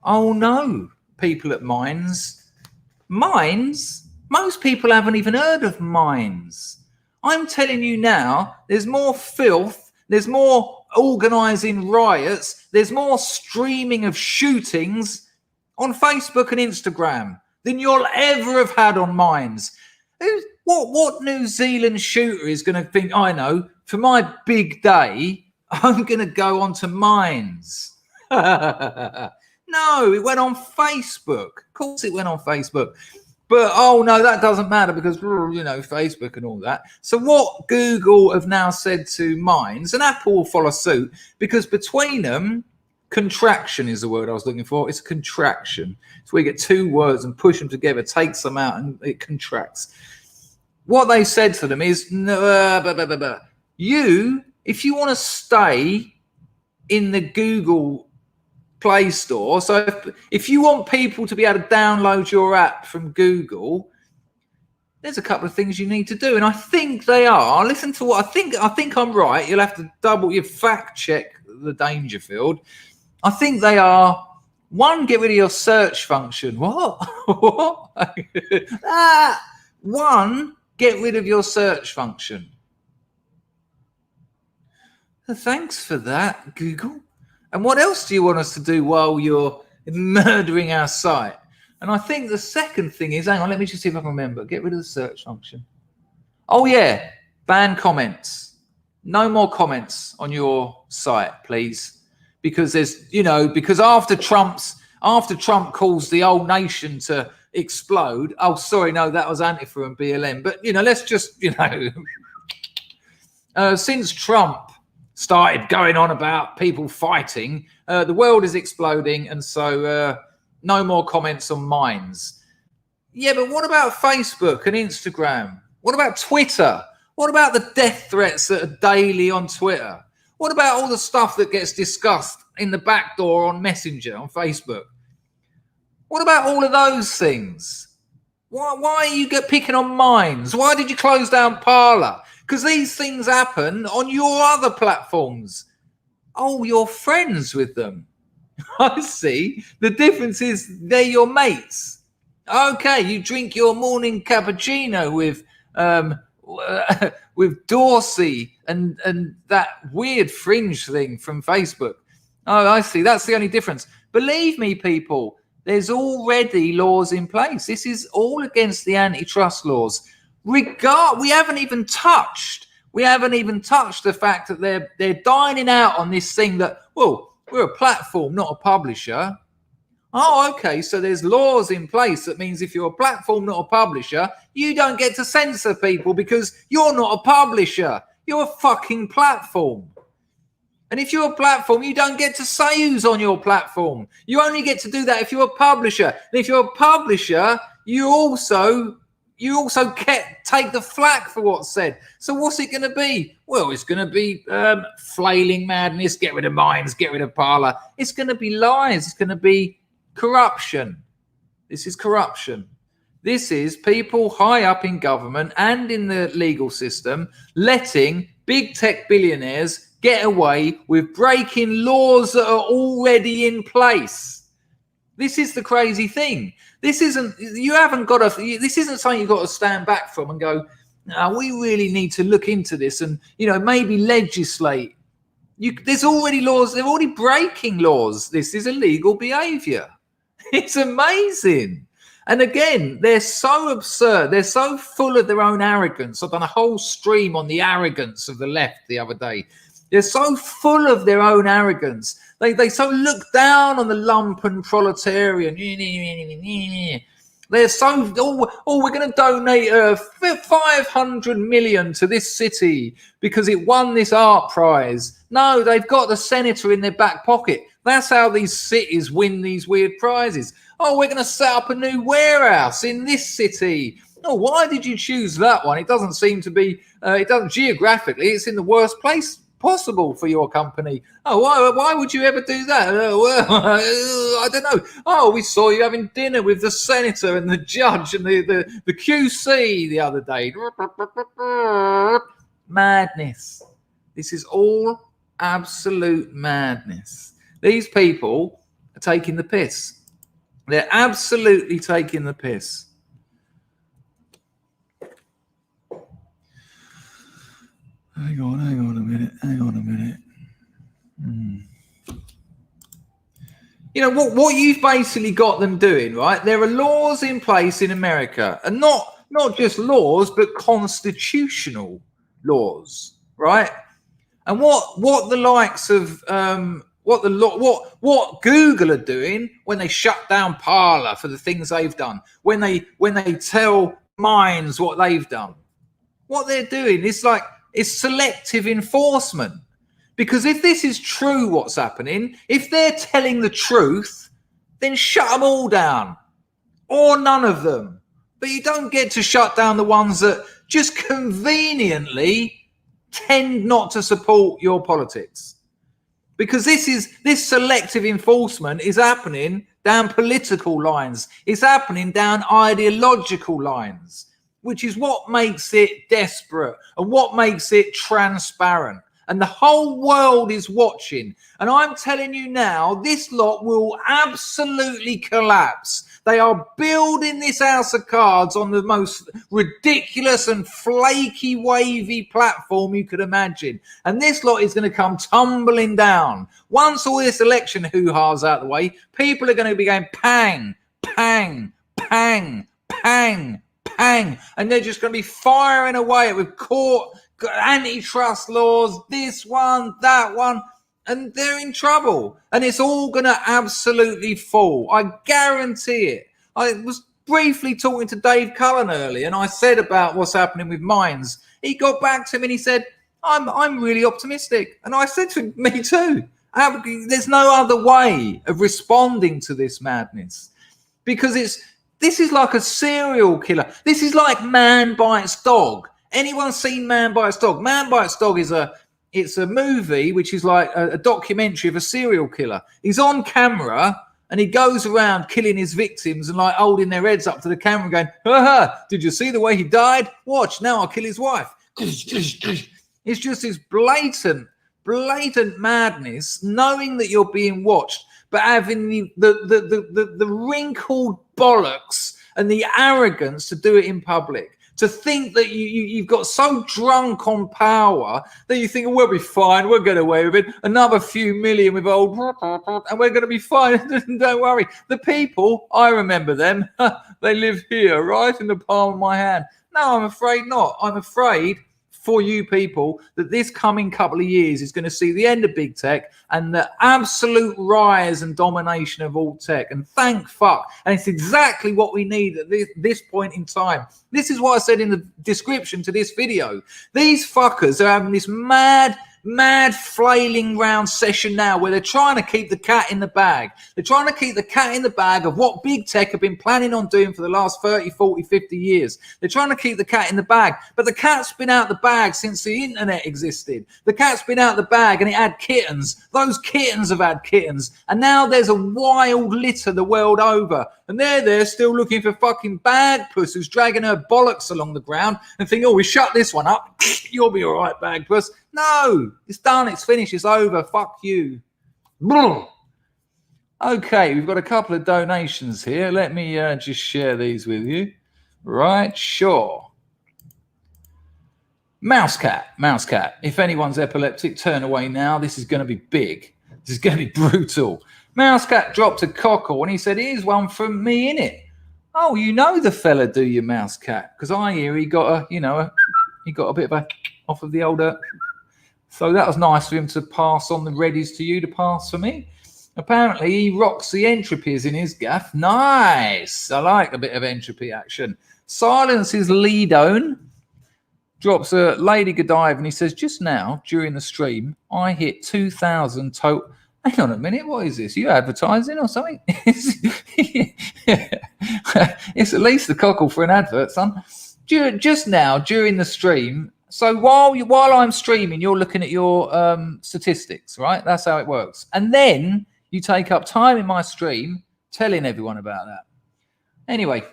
no, people at mines. Most people haven't even heard of mines. I'm telling you now, there's more filth, there's more organising riots, there's more streaming of shootings on Facebook and Instagram than you'll ever have had on mines. What New Zealand shooter is going to think, I know, for my big day, I'm going to go onto mines? No, it went on Facebook. Of course it went on Facebook. But, oh, no, that doesn't matter because, Facebook and all that. So what Google have now said to mines, and Apple will follow suit, because between them, contraction is the word I was looking for. It's a contraction. So we get two words and push them together, takes them out, and it contracts. What they said to them is, if you want to stay in the Google Play Store, so if you want people to be able to download your app from Google, there's a couple of things you need to do, and I think they are. Listen to what I think I'm right. You'll have to you fact check the Dangerfield. I think they are: one, get rid of your search function. What? One, get rid of your search function. Thanks for that, Google. And what else do you want us to do while you're murdering our site? And I think the second thing is, hang on, let me just see if I can remember. Get rid of the search function. Oh, yeah. Ban comments. No more comments on your site, please. Because because after Trump calls the whole nation to explode. Oh, sorry, no, that was Antifa and BLM. But, let's just, since Trump started going on about people fighting, the world is exploding, and so no more comments on mines. Yeah, but what about Facebook and Instagram? What about Twitter? What about the death threats that are daily on Twitter? What about all the stuff that gets discussed in the back door on Messenger on Facebook? What about all of those things? Why are you picking on mines? Why did you close down Parler? Because these things happen on your other platforms. Oh, you're friends with them. I see. The difference is they're your mates. Okay, you drink your morning cappuccino with Dorsey and that weird fringe thing from Facebook. Oh, I see. That's the only difference. Believe me, people, there's already laws in place. This is all against the antitrust laws. We haven't even touched the fact that they're dining out on this thing that, well, we're a platform, not a publisher. Oh, okay, so there's laws in place that means if you're a platform, not a publisher, you don't get to censor people because you're not a publisher. You're a fucking platform. And if you're a platform, you don't get to say who's on your platform. You only get to do that if you're a publisher. And if you're a publisher, you also take the flack for what's said. So what's it going to be? Well, it's going to be flailing madness, get rid of mines, get rid of Parler. It's going to be lies. It's going to be corruption. This is corruption. This is people high up in government and in the legal system letting big tech billionaires get away with breaking laws that are already in place. This is the crazy thing. This isn't something you've got to stand back from and go, no, we really need to look into this and, maybe legislate. There's already laws. They're already breaking laws. This is illegal behavior. It's amazing. And again, they're so absurd. They're so full of their own arrogance. I've done a whole stream on the arrogance of the left the other day. They're so full of their own arrogance. They so look down on the lumpen proletarian. They're so, we're going to donate 500 million to this city because it won this art prize. No, they've got the senator in their back pocket. That's how these cities win these weird prizes. Oh, we're going to set up a new warehouse in this city. Oh, why did you choose that one? It doesn't seem to be, it doesn't geographically, it's in the worst place possible for your company. Oh, why would you ever do that? Well, I don't know. Oh, we saw you having dinner with the senator and the judge and the QC the other day. Madness. This is all absolute madness. These people are taking the piss. They're absolutely taking the piss. Hang on a minute. You know, what you've basically got them doing, right? There are laws in place in America, and not just laws, but constitutional laws, right? And what the likes of what Google are doing when they shut down Parler for the things they've done, when they tell Minds what they've done, what they're doing is like, it's selective enforcement. Because if this is true, what's happening, if they're telling the truth, then shut them all down, or none of them. But you don't get to shut down the ones that just conveniently tend not to support your politics. Because this selective enforcement is happening down political lines. It's happening down ideological lines, which is what makes it desperate and what makes it transparent. And the whole world is watching. And I'm telling you now, this lot will absolutely collapse. They are building this house of cards on the most ridiculous and flaky, wavy platform you could imagine. And this lot is going to come tumbling down. Once all this election hoo-ha's out of the way, people are going to be going pang, pang, pang, pang, pang. And they're just going to be firing away with court antitrust laws, this one, that one, and they're in trouble. And it's all going to absolutely fall. I guarantee it. I was briefly talking to Dave Cullen earlier, and I said about what's happening with Minds. He got back to me and he said, I'm really optimistic. And I said to him, me too. There's no other way of responding to this madness, because this is like a serial killer. This is like Man Bites Dog. Anyone seen Man Bites Dog? Man Bites Dog is it's a movie which is like a documentary of a serial killer. He's on camera and he goes around killing his victims and like holding their heads up to the camera going, ha, did you see the way he died? Watch, now I'll kill his wife. It's just this blatant madness, knowing that you're being watched, but having the wrinkled bollocks and the arrogance to do it in public. To think that you've got so drunk on power that you think, oh, we'll be fine, we'll get away with it. Another few million with old, and we're going to be fine. Don't worry. The people, I remember them. They live here, right in the palm of my hand. No, I'm afraid not. I'm afraid for you people that this coming couple of years is going to see the end of big tech and the absolute rise and domination of all tech. And thank fuck. And it's exactly what we need at this point in time. This is what I said in the description to this video. These fuckers are having this mad flailing round session now where they're trying to keep the cat in the bag. They're trying to keep the cat in the bag of what big tech have been planning on doing for the last 30, 40, 50 years. They're trying to keep the cat in the bag, but the cat's been out the bag since the internet existed. The cat's been out the bag and it had kittens. Those kittens have had kittens. And now there's a wild litter the world over. And they're still looking for fucking bag puss who's dragging her bollocks along the ground and think, oh, we shut this one up. You'll be all right, bag puss. No, it's done. It's finished. It's over. Fuck you. Okay, we've got a couple of donations here. Let me just share these with you. Right, sure. Mousecat. If anyone's epileptic, turn away now. This is going to be big. This is going to be brutal. Mousecat dropped a cockle and he said, here's one from me in it. Oh, you know the fella do your mouse cat, because I hear he got he got a bit of a off of the older. So that was nice for him to pass on the readies to you to pass for me. Apparently he rocks the entropies in his gaff. Nice. I like a bit of entropy action. Silences Leadone. Drops a Lady Godive and he says, just now, during the stream, I hit 2,000 total. Hang on a minute, what is this? Are you advertising or something? It's at least the cockle for an advert, son. Just now, during the stream, so while I'm streaming, you're looking at your statistics, right? That's how it works. And then you take up time in my stream telling everyone about that. Anyway,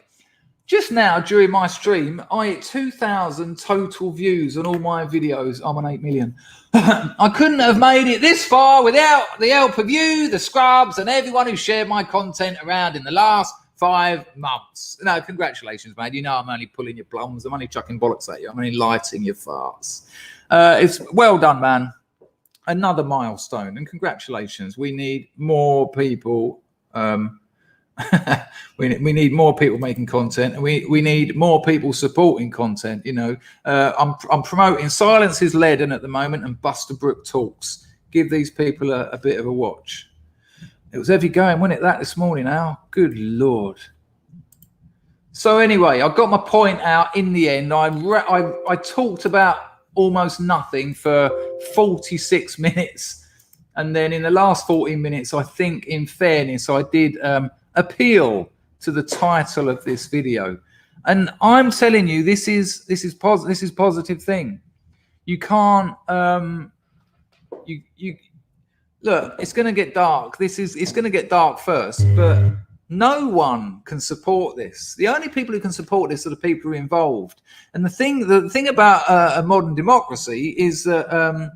just now during my stream, I hit 2,000 total views on all my videos. I'm on 8 million. I couldn't have made it this far without the help of you, the scrubs, and everyone who shared my content around in the last 5 months. No, congratulations, mate. You know I'm only pulling your plums. I'm only chucking bollocks at you. I'm only lighting your farts. It's well done, man. Another milestone, and congratulations. We need more people. We need more people making content, and we need more people supporting content. You know, I'm promoting Silence is Leaden at the moment and Buster Brook Talks. Give these people a bit of a watch. It was heavy going, wasn't it, that this morning, Al? Good Lord. So anyway, I got my point out in the end. I talked about almost nothing for 46 minutes. And then in the last 14 minutes, I think, in fairness, I did appeal to the title of this video. And I'm telling you, this is positive thing. You can't you look, it's going to get dark. It's going to get dark first, but no one can support this. The only people who can support this are the people who are involved. And the thing about a modern democracy is that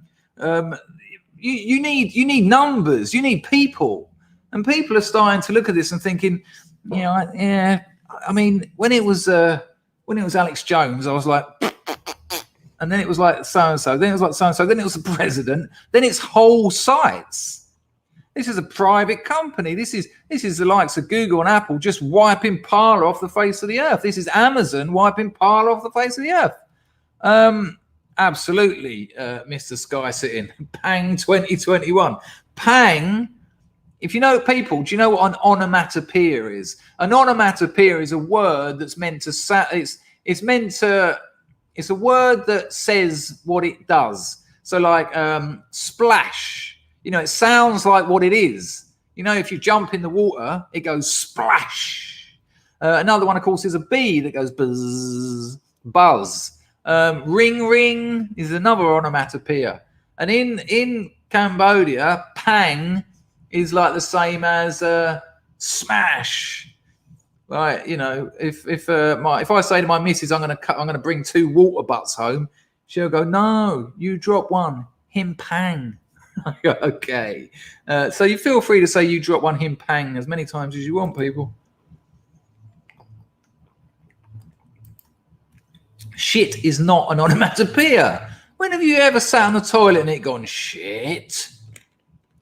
you need numbers, you need people, and people are starting to look at this and thinking, yeah. I mean, when it was Alex Jones, I was like, and then it was like so and so, then it was like so and so, then it was the president, then it's whole sites. This is a private company. This is the likes of Google and Apple just wiping Parler off the face of the earth. This is Amazon wiping Parler off the face of the earth. Absolutely, Mr. Sky Sitting. Pang 2021. Pang. If you know people, do you know what an onomatopoeia is? An onomatopoeia is a word that's meant to it's a word that says what it does. So like splash, it sounds like what it is. If you jump in the water, it goes splash. Another one, of course, is a bee that goes buzz, buzz. Ring ring is another onomatopoeia. And in Cambodia, pang is like the same as smash. Right, if I say to my missus, I'm gonna bring 2 water butts home, she'll go, no, you drop one, him pang. Okay, so you feel free to say you drop one, him pang as many times as you want, people. Shit is not an onomatopoeia. When have you ever sat on the toilet and it gone shit?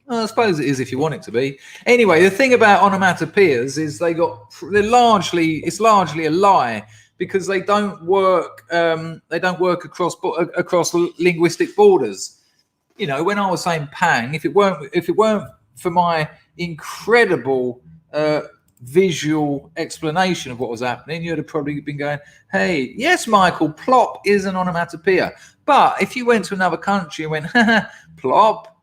Well, I suppose it is if you want it to be. Anyway, the thing about onomatopoeias is it's largely a lie, because they don't work across linguistic borders. When I was saying pang, if it weren't for my incredible visual explanation of what was happening, you'd have probably been going, hey, yes, Michael, plop is an onomatopoeia. But if you went to another country and went, plop,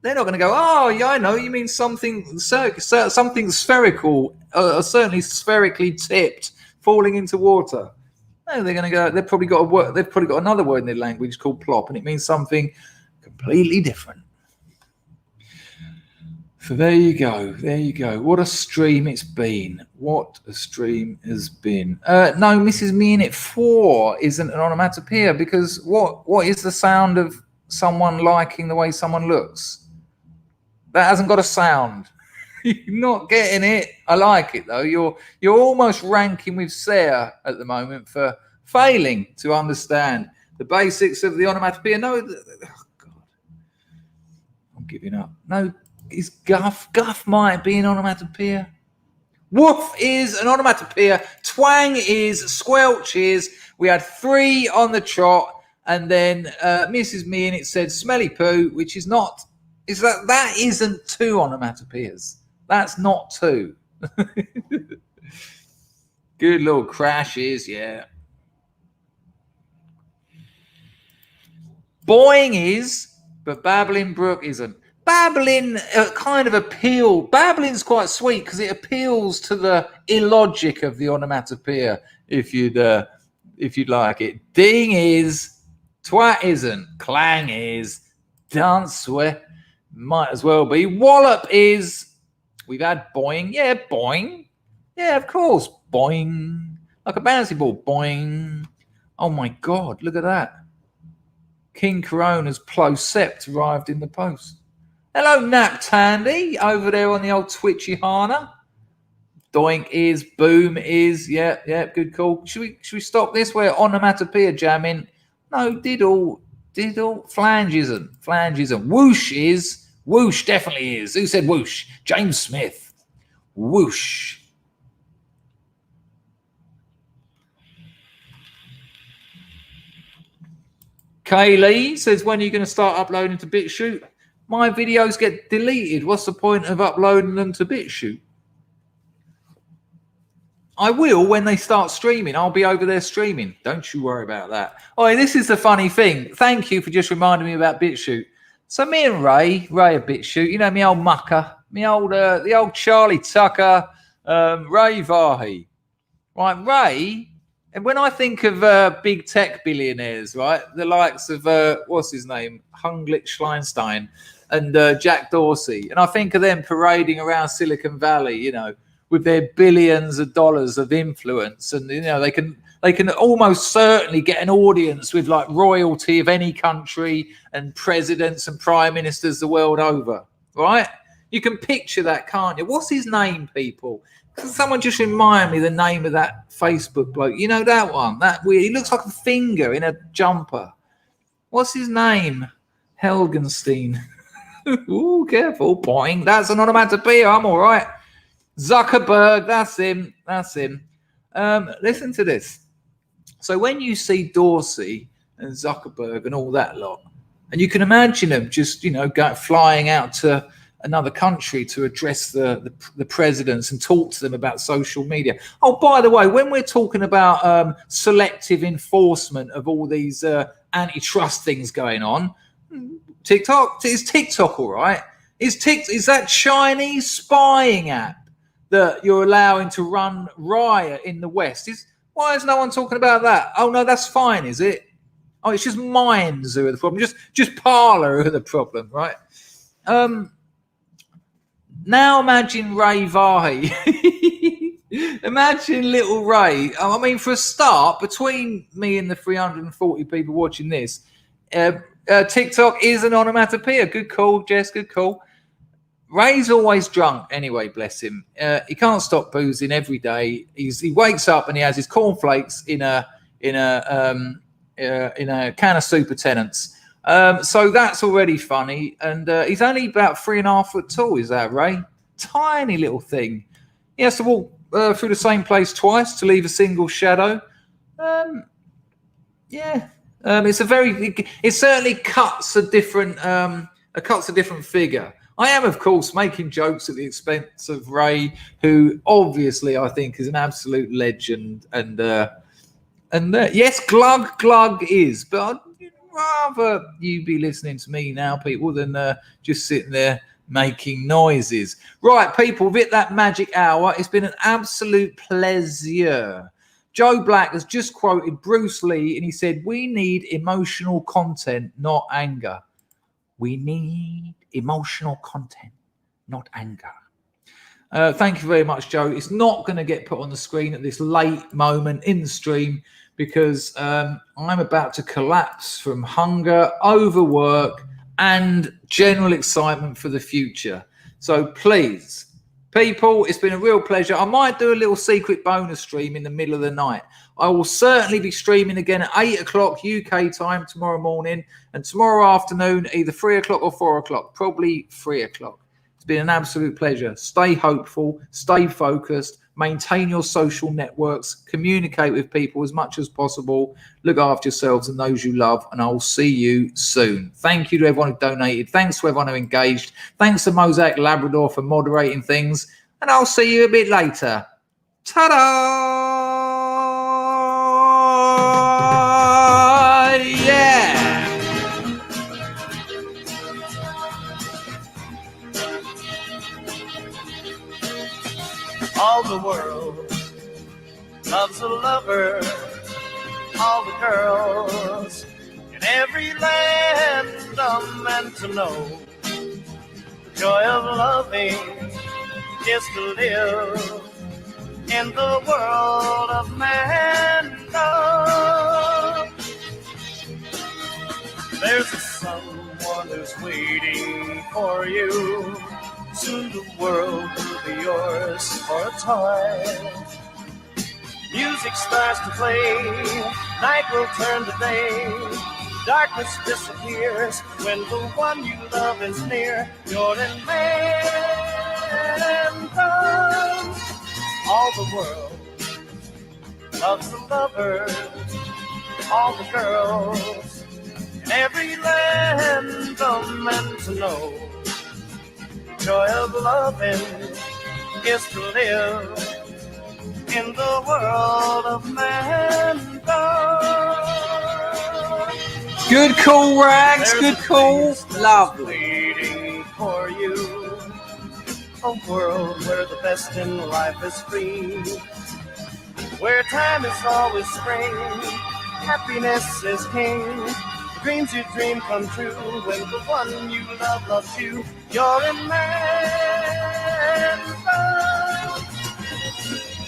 they're not going to go, oh, yeah, I know, you mean something spherical, certainly spherically tipped, falling into water. No, they're going to go, they've probably got another word in their language called plop, and it means something completely different. So there you go. What a stream it's been. What a stream has been. No, Mrs. Me in it 4 isn't an onomatopoeia, because what is the sound of someone liking the way someone looks? That hasn't got a sound. You're not getting it. I like it though. You're almost ranking with Sarah at the moment for failing to understand the basics of the onomatopoeia. No, oh God, I'm giving up. No, is guff might be an onomatopoeia. Woof is an onomatopoeia. Twang is, squelch is. We had 3 on the trot, and then Mrs. Me, and it said smelly poo, which is not. Is that isn't 2 onomatopoeias? That's not 2. Good little crashes, yeah. Boing is, but babbling brook isn't. Babbling kind of babbling's quite sweet because it appeals to the illogic of the onomatopoeia, if you'd like it. Ding is, twat isn't, clang is, dance swear, might as well be. Wallop is, we've had boing, yeah, boing. Yeah, of course, boing. Like a bouncy ball, boing. Oh my God, look at that. King Corona's Plosept arrived in the post. Hello, Nap Tandy, over there on the old Twitchy Hana. Doink is, boom is, yeah, good call. Should we stop this? We're onomatopoeia jamming. No, diddle, flange isn't. Whoosh is, whoosh definitely is. Who said whoosh? James Smith. Whoosh. Kaylee says, when are you going to start uploading to BitChute? My videos get deleted. What's the point of uploading them to BitChute? I will when they start streaming. I'll be over there streaming. Don't you worry about that. Oh, this is the funny thing. Thank you for just reminding me about BitChute. So me and Ray of BitChute, you know, me old mucker, the old Charlie Tucker, Ray Vahi. Right, Ray, and when I think of big tech billionaires, right, the likes of, what's his name, Hunglich Schleinstein and Jack Dorsey, and I think of them parading around Silicon Valley, you know, with their billions of dollars of influence, and you know they can almost certainly get an audience with like royalty of any country and presidents and prime ministers the world over, right? You can picture that, can't you? What's his name, people? Someone just remind me the name of that Facebook bloke. You know that one? That weird. He looks like a finger in a jumper. What's his name? Helgenstein. Ooh, careful. Boing. That's an onomatopoeia. I'm all right. Zuckerberg. That's him. Listen to this. So when you see Dorsey and Zuckerberg and all that lot, and you can imagine them just, you know, flying out to another country to address the presidents and talk to them about social media. Oh, by the way, when we're talking about selective enforcement of all these antitrust things going on, TikTok, is TikTok all right? Is that Chinese spying app that you're allowing to run riot in the West? Why is no one talking about that? Oh no, that's fine, is it? Oh, it's just Minds who are the problem, just Parler who are the problem, right? Now imagine Ray Vahi. Imagine little Ray. I mean, for a start, between me and the 340 people watching this, TikTok is an onomatopoeia. Good call, Jess, good call. Ray's always drunk anyway, bless him. He can't stop boozing every day. He wakes up and he has his cornflakes in a can of Super Tenants. So that's already funny. And he's only about 3.5 foot tall, is that, Ray? Tiny little thing. He has to walk through the same place twice to leave a single shadow. It certainly cuts a different figure. I am, of course, making jokes at the expense of Ray, who obviously I think is an absolute legend. And yes, Glug is, but I'd rather you be listening to me now, people, than just sitting there making noises. Right, people, we've hit that magic hour. It's been an absolute pleasure. Joe Black has just quoted Bruce Lee, and he said, "We need emotional content, not anger. We need emotional content, not anger." Thank you very much, Joe. It's not going to get put on the screen at this late moment in the stream because I'm about to collapse from hunger, overwork, and general excitement for the future. So please, people, it's been a real pleasure. I might do a little secret bonus stream in the middle of the night. I will certainly be streaming again at 8 o'clock UK time tomorrow morning, and tomorrow afternoon, either 3 o'clock or 4 o'clock, probably 3 o'clock. It's been an absolute pleasure. Stay hopeful, stay focused, maintain your social networks, communicate with people as much as possible, look after yourselves and those you love, and I'll see you soon. Thank you to everyone who donated. Thanks to everyone who engaged. Thanks to Mosaic Labrador for moderating things, and I'll see you a bit later. Ta-da! Yeah! All the world loves a lover. All the girls in every land are meant to know. The joy of loving is to live in the world of mankind. There's someone who's waiting for you. Soon the world will be yours for a time. Music starts to play, night will turn to day. Darkness disappears when the one you love is near. You're in mankind. All the world loves a lover. All the girls in every land are meant to know. Joy of loving is to live in the world of mankind. Good call, Rags. Good call. Lovely. Waiting for you. A world where the best in life is free, where time is always spring, happiness is king. Dreams you dream come true when the one you love loves you. You're in mankind.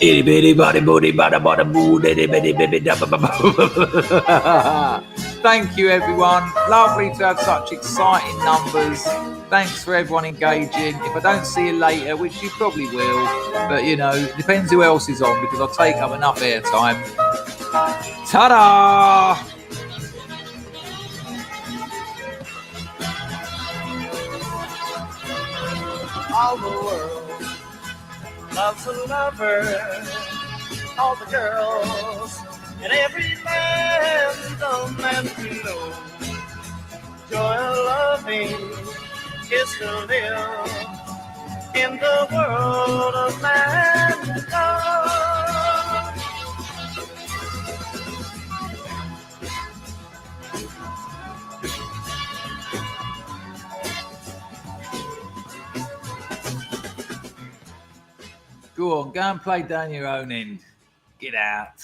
Itty bitty body booty bada bada boo itty bitty bitty da ba ba ba. Thank you, everyone. Lovely to have such exciting numbers. Thanks for everyone engaging. If I don't see you later, which you probably will, but you know, depends who else is on because I'll take up enough airtime. Ta-da! All the world loves a lover. All the girls in every land are meant to know. Joy of loving is to live in the world of mankind. Go on, go and play down your own end. Get out.